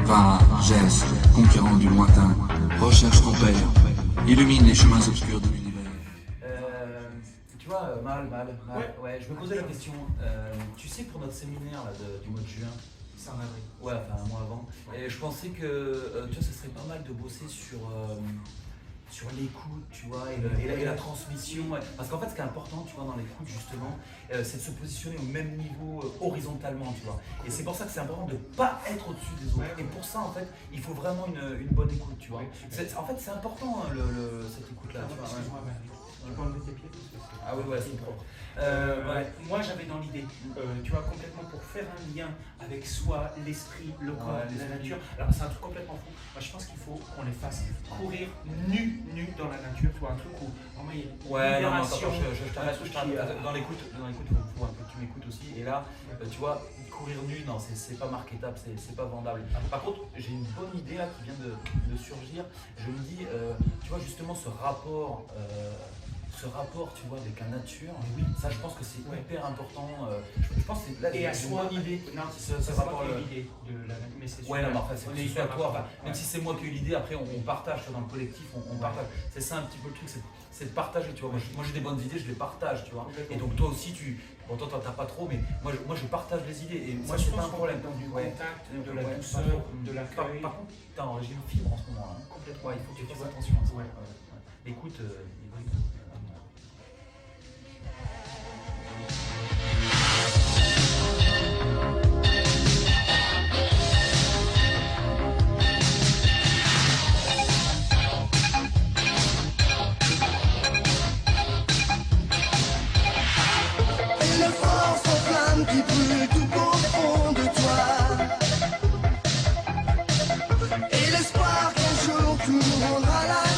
Prépare, geste, conquérant du lointain, recherche ton père, illumine les chemins obscurs de l'univers. Tu vois, ouais, je me posais la question. Tu sais, pour notre séminaire là, du mois de juin, C'est en avril. ouais, enfin un mois avant, et je pensais que tu vois, ça serait pas mal de bosser sur l'écoute, tu vois, et la transmission. Ouais. Parce qu'en fait, ce qui est important, tu vois, dans l'écoute, justement, c'est de se positionner au même niveau horizontalement, tu vois. Et c'est pour ça que c'est important de ne pas être au-dessus des autres. Et pour ça, en fait, il faut vraiment une bonne écoute, tu vois. En fait, c'est important, hein, cette écoute-là. Tu vois, Excuse-moi, tu peux enlever tes pieds parce que c'est... Ah oui, ouais, c'est propre. Moi, j'avais dans l'idée, tu vois, complètement pour faire un lien avec soi, l'esprit, le corps, la nature. Alors, c'est un truc complètement fou. Moi, je pense qu'il faut qu'on les fasse courir nus dans la nature. Tu vois, un truc où vraiment il y a une libération. Je t'arrête. Dans l'écoute, faut un peu que tu m'écoutes aussi. Et là, tu vois, courir nu, non, c'est pas marketable, c'est pas vendable. Par contre, j'ai une bonne idée là qui vient de surgir. Je me dis, tu vois, justement, ce rapport, tu vois, avec la nature, oui, ça, je pense que c'est hyper important. Je pense que c'est là, et une bonne idée. Non, ce c'est rapport pas l'idée de la nature, mais c'est ouais, non, mais enfin, c'est super à toi. important. Même si c'est moi qui ai eu l'idée, après on partage, tu vois, dans le collectif, on partage. C'est ça un petit peu le truc, c'est de partager, tu vois. Moi j'ai des bonnes idées, je les partage, tu vois. Et donc toi aussi, bon, toi t'as pas trop, mais moi je partage les idées. Et moi, c'est pas un problème. Dans du contact, de la douceur, de l'accueil. Par contre, t'es en régime fibre en ce moment là. Complètement. Ouais, il faut que tu fasses attention à ça. Écoute, Et le force en flamme qui brûle tout au fond de toi. Et l'espoir qu'un jour tout rendra la